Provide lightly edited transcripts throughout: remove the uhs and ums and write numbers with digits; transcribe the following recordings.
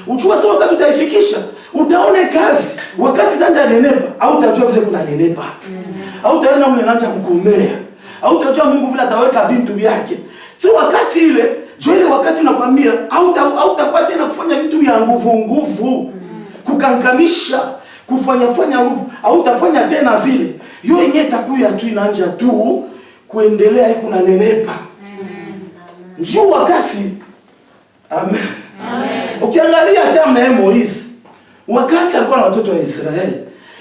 Ujua sasa wakati utaifikisha, utaone kazi. Wakati nanja nenepa, au utajua vile kuna nenepa. Au utaona mwenye nanja kukomea. Au utajua Mungu vile ataweka bintu vyake. Sio wakati ile, jua ile wakati unakwambia, au utakuwa tena kufanya vitu vya nguvu. Kukankamisha, kufanya nguvu. Au utafanya tena vile. Hiyo yenyewe itakuwa tu inanja tu kuendelea hiku na nenepa. Njoo wakati. Amen. Ukiangalia hata Moizi, wakati alikuwa na watoto wa Israeli,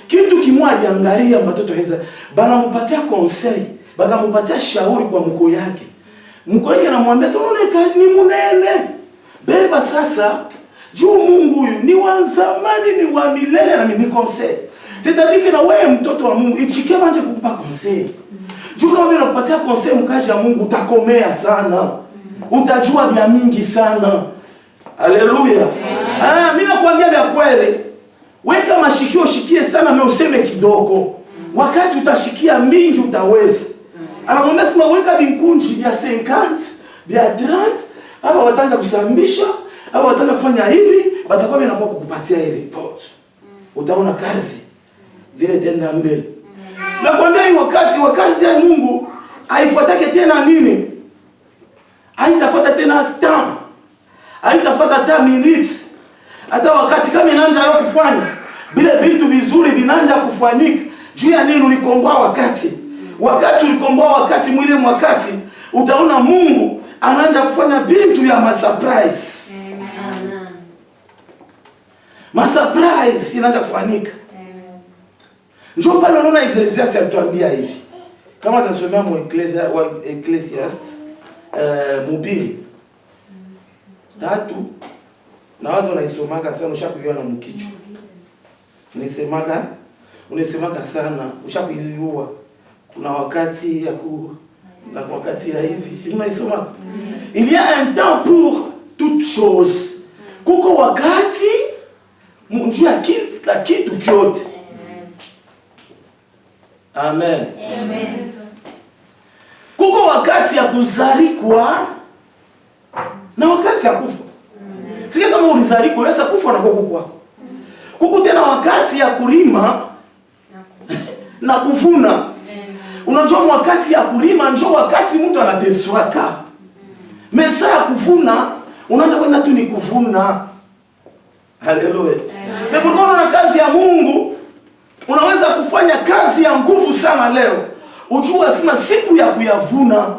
kitu kimoja aliangalia watoto wa Israeli, banampatia conseil, bakampatia shauri kwa mkuu yake. Mkuu yake anamwambia, "Sasa unaona kazi ni munene. Beba sasa, juu Mungu huyu ni wa zamani, ni wa milele na mimi conseil. C'est-à-dire que na wewe mtoto wa Mungu, ichike banje kukupa conseil. Juu kama wewe unakupatia conseil mkaji ya Mungu utakomea sana. Utajua vya mingi sana." Haleluya. Mimi nakwambia vya kweli. Weka mashikio shikie sana na useme kidogo. Wakati utashikia mingi utaweza. Anamwambia sema weka vinkunji vya 50, vya 30, hapa wataanza kusambisha, hapa wataanza kufanya hivi, watakuwa wanakuwa kukupatia ile report. Utaona kazi vile tena mbele. Nakwambia hii wakati ya Mungu haifuatake tena nini? Haitafuata tena time. Haitafuata hata minutes. Hata wakati kama inaanza yao kufanya bila vitu vizuri vinanja kufanyika. Juu ya nini ulikomboa wakati? Wakati ulikomboa wakati mwile wakati utaona Mungu anaanza kufanya vitu ya surprise. Surprise inaanza kufanyika. Njoo pale unaona Ecclesiastes alituambia hivi. Kama tunasomea mu Ecclesiastes Mhubiri 3 na wazo unaisomaka sana ushakuiona mkicho. Unasemaka sana ushakuiua. Kuna wakati na wakati ya hivi. Si unaisomaka? Il y a un temps pour toute chose. Kuko wakati njoo ya kitu kyote. Amen. Kuko wakati ya kuzarikwa na wakati ya kufa. Sika kama ulizarikwa wewe kufa na kufa. Kuko tena wakati ya kulima na kuvuna. Unajua wakati ya kulima njoo wakati mtu anateswaka. Mesa ya kuvuna unaanza kwenda tu ni kuvuna. Haleluya. C'est pourquoi na kazi ya Mungu unaweza kufanya kazi ya nguvu sana leo. Ujua sima siku ya kuyavuna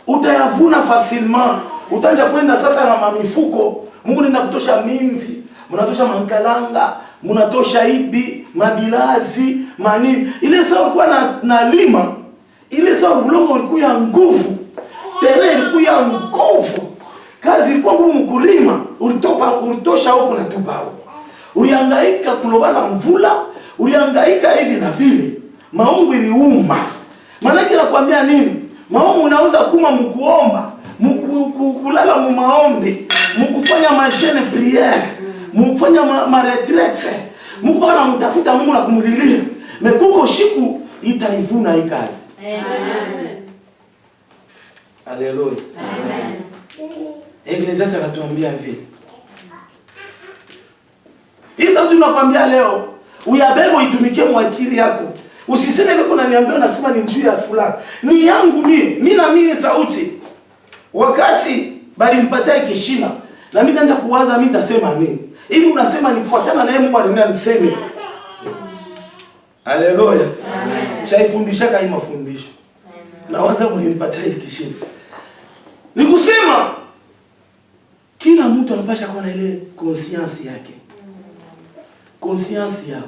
utayavuna facilement. Utaanza kwenda sasa na mamifuko. Mungu nenda kutosha minzi, mnatosha mankalanga, mnatosha ibi, mabilazi, manini. Ile saa ulikuwa na lima, ile saa ulongo ulikuwa ya nguvu. Tere ilikuwa ya nguvu. Kazi ilikuwa ngumu kulima, ulitosha huko na tupa huko. Ulihangaika kulobana mvula, ulihangaika hivi na vile. Maungu iliuma. Maana nakwambia nini? Maungu unaweza kuma mkuomba, kulala mu maombi, mkufanya mashene prière, mkufanya ma retraite, mkubana mtafuta Mungu na kumulilia. Mekuko shiku itaivuna hii kazi. Amen. Haleluya. Amen. Ecclesiastes anatuambia hivi. Hii sauti tunakwambia leo, uyabebe uitumikie mwakili yako. Usiseme beko unaniambia unasema ni njia ya fulani. Ni yangu mimi na mimi sauti. Wakati bali nipatia kishina na mimi naanza kuwaza mimi nitasema nini. Ili unasema nifuatana na yeye Mungu ananiambia niseme. Haleluya. Amen. Shaifundisha kai mafundisho. Amen. Na waza mlinipatia kishina. Nikusema kila mtu anapasha kuwa na ile conscience yake. Conscience yako.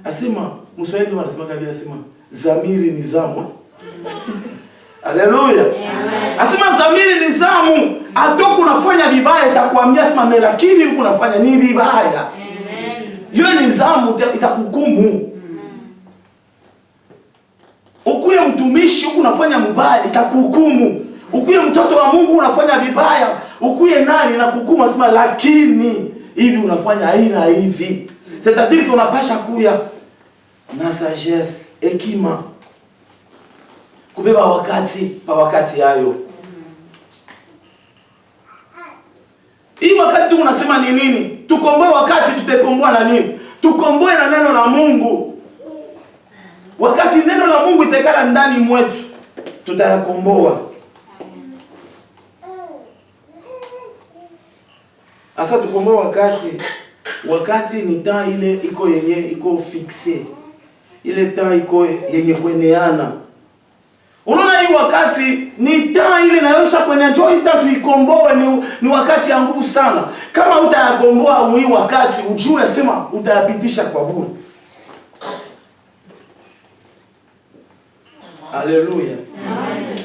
Asema Mswahili wanasema kabisa asema zamiri ni zamu. Haleluya. Asema zamiri ni zamu. Atoko unafanya vibaya itakuambia sema lakini huko unafanya nini vibaya. Amen. Hiyo ni zamu itakuhukumu. Ukuye mtumishi huko unafanya mbaya itakuhukumu. Ukuye mtoto wa Mungu unafanya vibaya, ukuye nani na kuhukumu asema lakini hivi unafanya aina hivi. C'est-à-dire qu'on unapasha kuya na sagesse, hekima. Kubeba wakati hayo. Hii wakati tu unasema ni nini? Tukomboe wakati tutakomboa na nini? Tukomboe na neno la Mungu. Wakati neno la Mungu itakala ndani mwetu, tutayakomboa. Asa tukomboe wakati ni taa ile iko yenye iko fixe. Ile taa iko yenye kueneana. Unaona hii wakati ni taa ile inayosha kwenye njoo ita tuikomboe ni wakati ya nguvu sana. Kama utayakomboa hii wakati ujue sema utayapitisha kwa bure. Haleluya. Amen.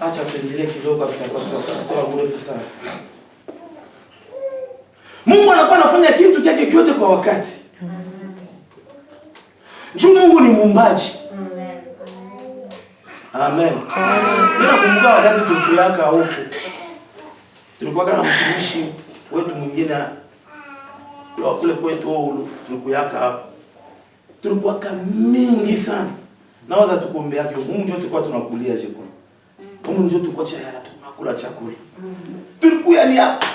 Acha tuendelee kidogo tutakuwa mrefu sana. Mungu anakuwa anafanya kitu chake kyote kwa wakati. Juu Mungu ni muumbaji. Amen. Ninakumbuka wakati tulikuwa huko. Tulikuwa na mtumishi wetu mwingine kule kwetu tulikuwa hapo. Tulikuwa mingi sana. Nawaza tukombe yake. Mungu ndio tulikuwa tunakulia chakula. Mungu ndio tulikuwa tunakula chakula. Tulikuwa ni hapa.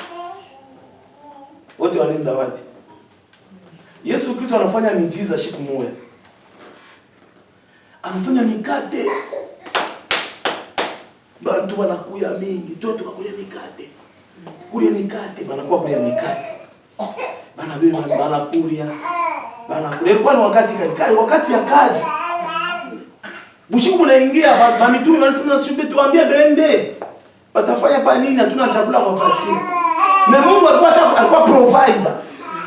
Wote wanaenda wapi? Yesu Kristo anafanya miujiza siku moja. Anafanya mikate. Bantu wanakuya mingi, toto wakuya mikate. Kulia mikate, banakuwa kulia mikate. Banabeba banakulia. Ilikuwa ni wakati ya kazi. Bushiku mnaingia, mitume wanasema sisi tuambie bende. Watafanya pa nini? Hatuna chakula kwa wakati. Na Mungu alikuwa provider.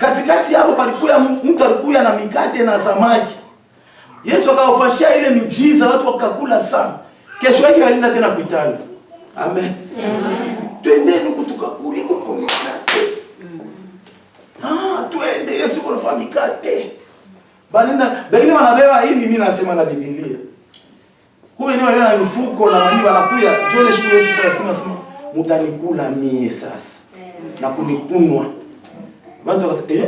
Katikati hapo palikuwa mtu alikuwa na mikate na samaki. Yesu akawafanyia ile miujiza, watu wakakula sana. Kesho yake walienda tena kuitana. Amen. Amen. Twendeni huko tukakule kwa mikate. Twende Yesu anafanya mikate. Banenda, lakini wanabeba hii mimi nasema na Biblia. Kumbe ni wale na mifuko na mani wanakuya, jole siku Yesu sasa sema mtanikula mie sasa. Na kunikunwa. Watu wakasema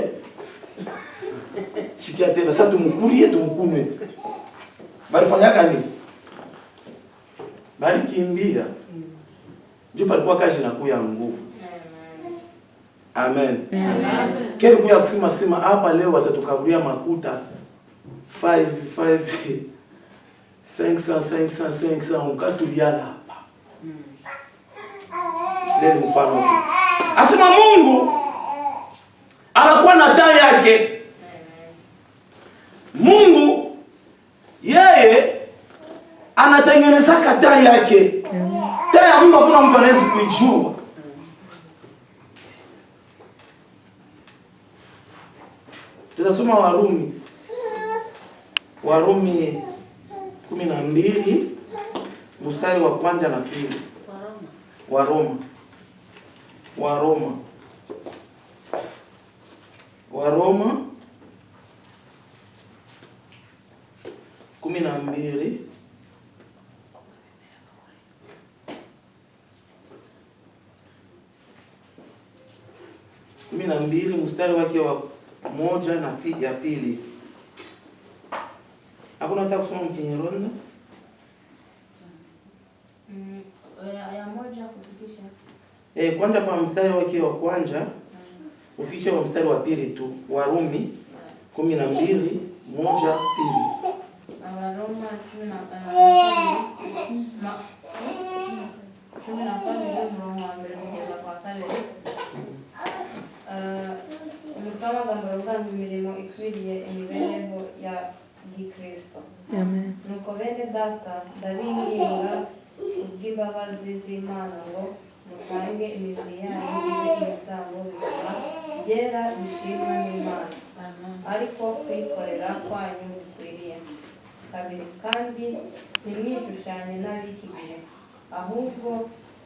shikia tena sasa tumkulie tumkunwe. Balifanyaka nini? Bali kimbia. Ndio palikuwa kazi na kuya nguvu. Amen. Amen. Kile kuya kusema hapa leo watatukaburia makuta 500 ukatuliana hapa. Leo mfano tu. Asema Mungu anakuwa na taa yake. Mungu yeye anatengeneza taa yake. Taa ya Mungu hakuna mtu anaweza kuijua. Tutasoma Warumi 12 mstari wa kwanza na pili. Waroma 12 mstari wake wa moja na ya pili. Hakuna hata kusoma Kinyarwanda? Ya moja kufikisha. Kwanza kwa mstari wake wa kwanza ufikishe wa mstari wa pili tu. Warumi 12 moja pili. Waroma 14 Mukama gambaruka imirimo ikwiriye imibereho ya Gikristo. Amen. Nuko bene data ndabinginga kubw'imbabazi z'Imana ngo mutange imibiri yanyu ibitambo bizima byera bishimwa n'Imana. Ariko kwikorera kwanyu bikwiriye. Kabiri kandi ntimwishushanye n'ab'iki gihe, ahubwo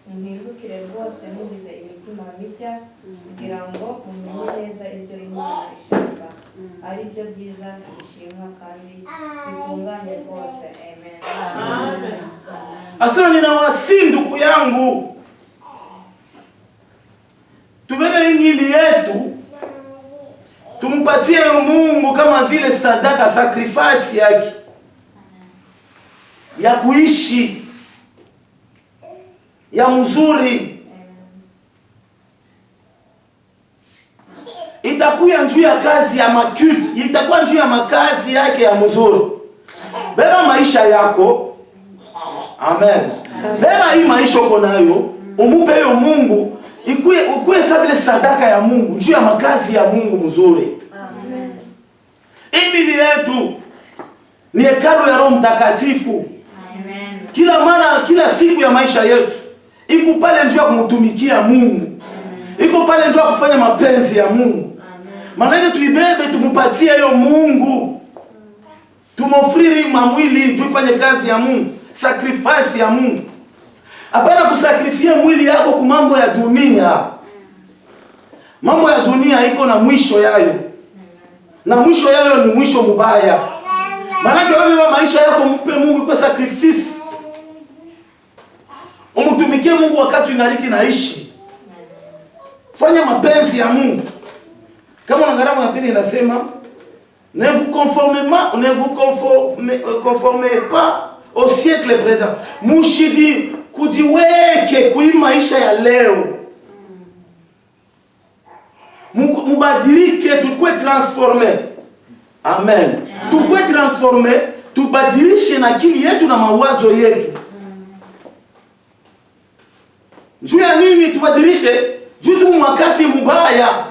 muhindukire rwose mugize imitima mishya kugira ngo mumenye neza ibyo Imana ishaka, ari byo byiza bishimwa kandi bitunganye rwose. Amen. Amen. Asante. Ninawasihi ndugu yangu, tubebe injili yetu tumpatie Mungu kama vile sadaka, sacrifice yake ya kuishi ya mzuri. itakuwa njuu ya kazi ya makuti, itakuwa njuu ya makazi yake ya mzuri. Beba maisha yako. Amen. Beba hii maisha uko nayo, umupe hiyo Mungu, ikuwe sawa vile sadaka ya Mungu, njuu ya makazi ya Mungu mzuri. Amen. Imili yetu ni hekalu ya Roho Mtakatifu. Amen. Kila mara, kila siku ya maisha yetu iko pale njuu ya kumtumikia Mungu. Iko pale njoo kufanya mapenzi ya Mungu. Maana yake tuibebe, tumupatie hiyo Mungu. Tumofriri mwili njoo fanye kazi ya Mungu, sacrifice ya Mungu. Hapana kusakrifia mwili yako kwa mambo ya dunia. Mambo ya dunia iko na mwisho yayo. Na mwisho yayo ni mwisho mbaya. Maana yake wewe maisha yako mpe Mungu kwa sacrifice. Umtumikie Mungu wakati ungaliki naishi. Fanya mapenzi ya Mungu. Kama ngaramu ya pili inasema ne vous conformez pas au siècle présent. Mushidi kujiweke kui maisha ya leo. Mubadilike, tukue transformer. Amen. Tukue transformer, tubadilishe na akili yetu na mawazo yetu. Juu ya nini tubadilishe? Juu tu wakati mbaya.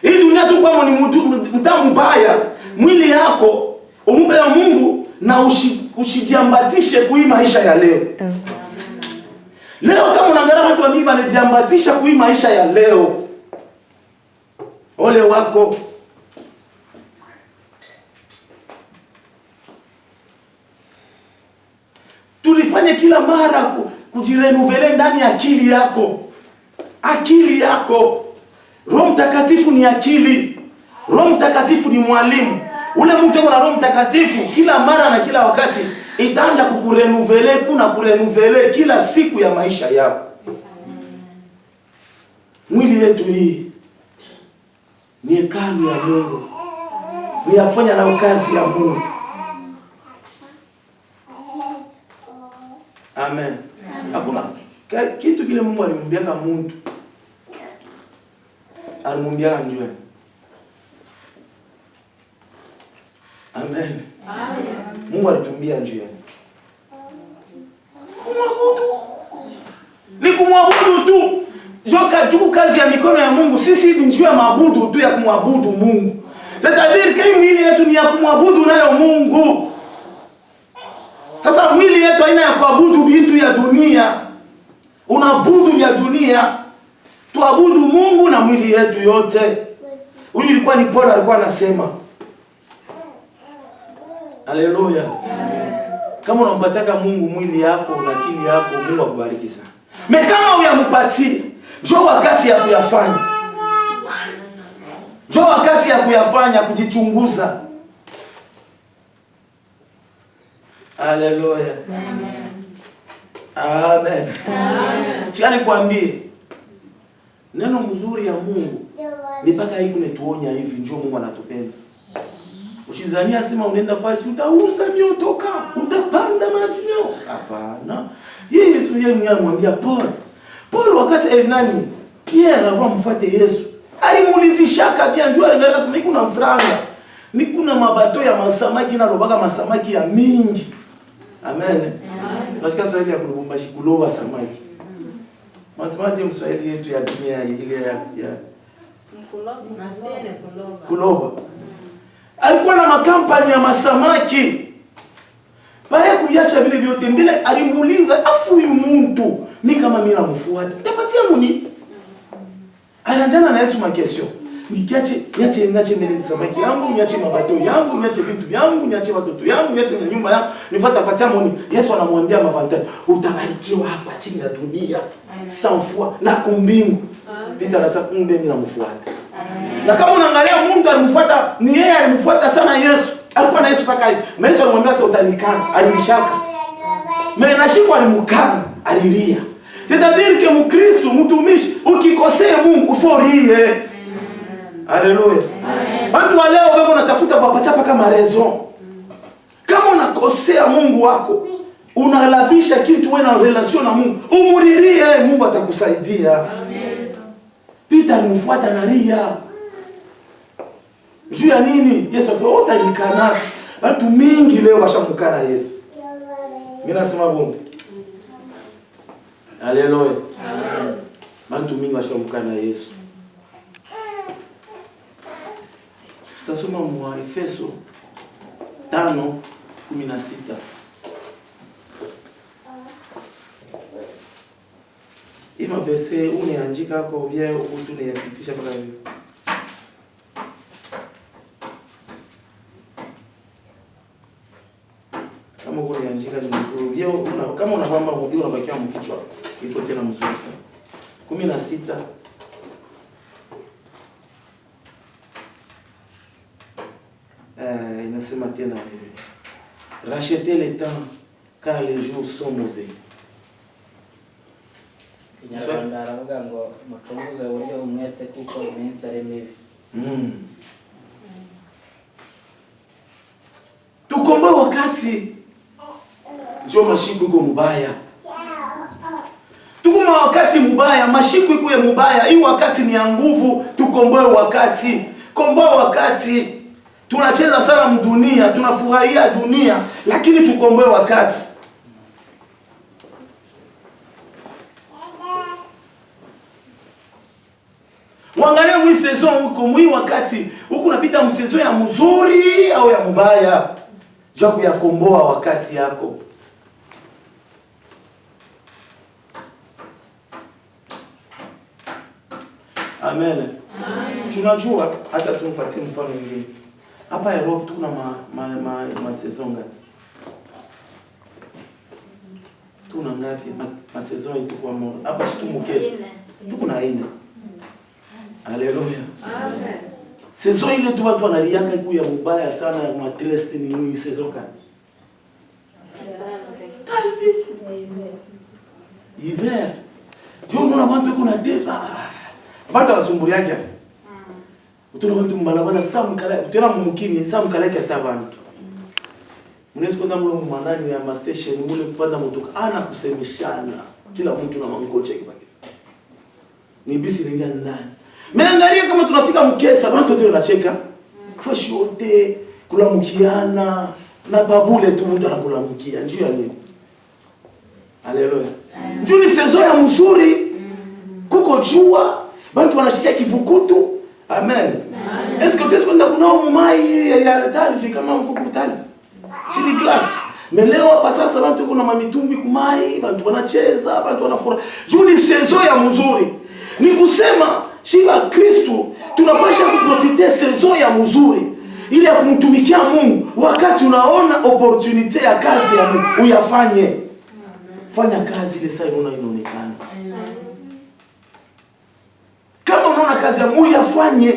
Hii dunia tu kwa ni mta mbaya. Mwili yako umpe ya Mungu na usijiambatishe kui maisha ya leo. Leo kama unaangalia watu wengi wanajiambatisha kui maisha ya leo. Ole wako. Tulifanye kila mara kujirenuvele ndani ya akili yako. Akili yako. Roho Mtakatifu ni akili. Roho Mtakatifu ni mwalimu. Ule mtu na Roho Mtakatifu kila mara na kila wakati itaanza kukurenuvele, kurenuvele kila siku ya maisha yako. Mwili yetu hii ni hekalu ya Mungu. Ni ya kufanya nayo kazi ya Mungu. Amen. Hakuna kitu kile Mungu alimwambia kama mtu. Alimwambia njoo. Amen. Amen. Mungu alitumbia njoo. Ni kumwabudu tu. Joka tu kazi ya mikono ya Mungu. Sisi ni njoo ya maabudu tu ya kumwabudu Mungu. C'est-à-dire que mwili yetu ni ya kumwabudu nayo Mungu. Sasa mwili yetu haina ya kuabudu vitu ya dunia. Unabudu ya dunia. Tuabudu Mungu na mwili yetu yote. Huyu ilikuwa ni Paulo alikuwa anasema. Haleluya. Kama unampataka Mungu mwili yako na akili yako, Mungu akubariki sana. Kama uyampatie, njoo wakati ya kuyafanya. Njoo wakati ya kuyafanya, kujichunguza. Haleluya. Amen. Amen. Chani kuambie neno mzuri ya Mungu ni mpaka hii kunetuonya hivi, njoo Mungu anatupenda. Ushizania asema unaenda fashi utauza miotoka, utapanda mavio. Hapana. Yesu yeye anamwambia Paul wakati nani Pierre akamfuate Yesu. Alimuulizishaka bia njoo aliangalia sema kuna mfranga. Ni kuna mabato ya masamaki na lobaka masamaki ya mingi. Amen. Nashika Swahili ya kulubumbashi kuloba samaki. Masamaki Mswahili yetu ya dunia ile ya kuloba. Alikuwa na makampani ya masamaki. Baada kuiacha vile vyote mbele alimuuliza afu huyu mtu ni kama mimi namfuata. Tapatia muni. Anajana na Yesu makesho. Niache mbele samaki yangu, niache mabato yangu, niache vitu vyangu, niache watoto yangu, niache na nyumba yangu, nifuata patia muni. Yesu anamwambia mavantaji, utabarikiwa hapa chini ya dunia. Sanfua na kumbingu. Pita na sasa kumbe mimi namfuata. Na kama unaangalia Mungu alimfuata, ni yeye alimfuata sana Yesu. Alikuwa na Yesu paka hivi. Yesu alimwambia sasa utanikana, alimshaka. Na shiko alimukana, alilia. C'est-à-dire que Mkristo, mtumishi, ukikosea Mungu uforie. Haleluya. Watu wa leo wewe unatafuta papachapa kama raison. Kama unakosea Mungu wako, unalabisha kitu wewe na relation na Mungu, umuririe, Mungu atakusaidia. Amen. Pita alimfuata na ria. Juu ya nini? Yesu asema utanikana. Watu mingi leo washamkana Yesu. Mimi nasema bongo. Haleluya. Amen. Watu mingi washamkana Yesu. Tutasoma mwa Efeso 5:16. Ima verse uneandika kwa bia utu neyapitisha mpaka hiyo. Kama uko neandika ni mzuri. Hiyo kama unakwamba hiyo unabakia mkichwa. Iko tena mzuri sana. 16. Inasema tena hivi. Rachetez le temps car les jours sont mauvais. Kinyarwanda aravuga ngo mucunguze uburyo umwete kuko iminsi ari mibi. Tukomboe wakati ndio mashiku iko mubaya. Tukuma wakati mubaya, mashiku iko ya mubaya. Hii wakati ni ya nguvu, tukomboe wakati. Komboa wakati. Tunacheza sana mdunia, tunafurahia dunia, lakini tukomboe wakati. Wangalia mwi saison huko, mwi wakati huko unapita msezo ya mzuri au ya mubaya. Jua kuyakomboa wakati yako. Amen. Amen. Tunajua hata tumpatie mfano mwingine. Hapa Europe tuna ma saison ngapi? Tuna ngapi ma saison yetu kwa moja? Hapa shitumukesi. Tuko na 4. Haleluya. Amen. Saison ile tu watu wanaliaka iko ya mubaya sana ya matreste ni saison gani? Hiver. Juu mna watu kuna desa. Bata wasumburiaje? Utona watu mbalabala samkala, utona mumukini samkala ya tabantu. Mnaweza kwenda mlo mwanani ya ma station mule kupanda motoka ana kusemeshana. Kila mtu na mangoche kibaki. Ni bisi ningia ndani. Meangalia kama tunafika mkesa, watu wote wanacheka. Fashi wote kulamukiana na babule tu mtu anakulamukia. Njoo ya nini? Haleluya. Njoo ni saison ya mzuri. Kuko jua, watu wanashikia kivukutu. Amen. Est-ce que tu es kwenda kunao mai ya talifi kama mkuku talifi? Chini class. Meleo hapa sasa watu kuna mamitumbi kumai, watu wanacheza, watu wanafurahi. Njoo ni saison ya mzuri. Ni kusema shiba Kristo tunapasha kuprofite saison ya mzuri ili ya kumtumikia Mungu wakati unaona opportunity ya kazi ya Mungu uyafanye. Fanya kazi ile saa inaonekana. Kama unaona kazi ya Mungu uyafanye.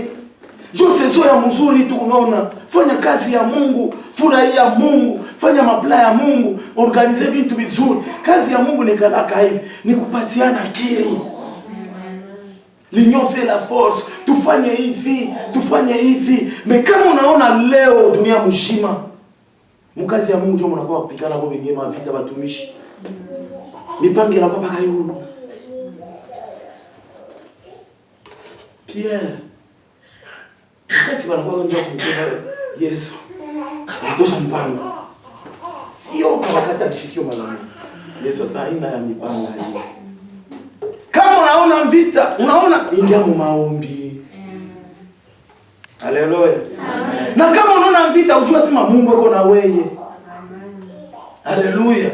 Jo saison ya mzuri tu unaona fanya kazi ya Mungu, furahia Mungu, fanya mapla ya Mungu, organize vitu vizuri. Kazi ya Mungu ni kalaka hivi, ni kupatiana akili. L'union fait la force. Tufanye hivi, tufanye hivi. Mais kama unaona leo dunia mzima mkazi ya Mungu ndio mnakuwa kupikana kwa wenyewe mavita batumishi. Mipango la kwa paka yulu. Pierre. Wakati wanakuwa nje kumtenda Yesu. Watosha mpango. Hiyo kwa wakati alishikio malamu. Yesu sasa ina ya mipango hiyo. Kama unaona vita, unaona ingia mu maombi. Haleluya. Amen. Na kama unaona vita, ujue sema Mungu yuko na wewe. Amen. Haleluya.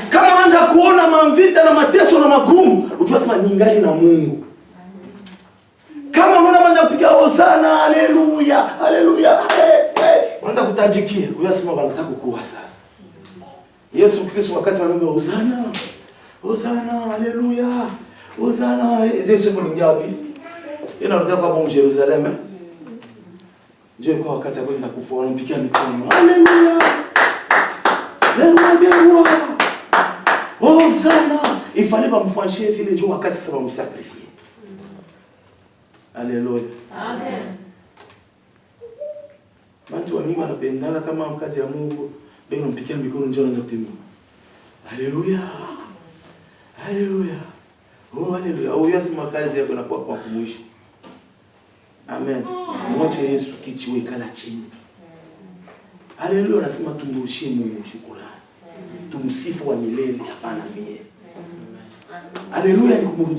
Kama unaanza kuona mavita na mateso na magumu, ujue sema ningali na Mungu. Kama unaona unaanza kupiga hosana, haleluya, haleluya. Unaanza kutanjikia, ujue sema wanataka kukua sasa. Yesu Kristo wakati anaomba hosana, hosana, haleluya. Hosana, Yesu kuningia wapi? Inarudia kwa Mungu Yerusalemu. Ndio kwa wakati kwenda kufa wanampigia mikono. Haleluya. Haleluya. Hosana. Ifale bamfanyie vile ndio wakati sasa bamsakrifie. Haleluya. Amen. Watu wa mimi wanapendana kama mkazi ya Mungu, ndio mpigia mikono ndio anaanza kutembea. Haleluya. Haleluya. Oh, haleluya. Au yasi makazi yako inakuwa kwa kumwisho. Amen. Mwache Yesu kiti wewe kala chini. Haleluya, nasema tumrushie Mungu shukrani. Tumsifu wa milele hapana mie. Haleluya, ni kumrudishia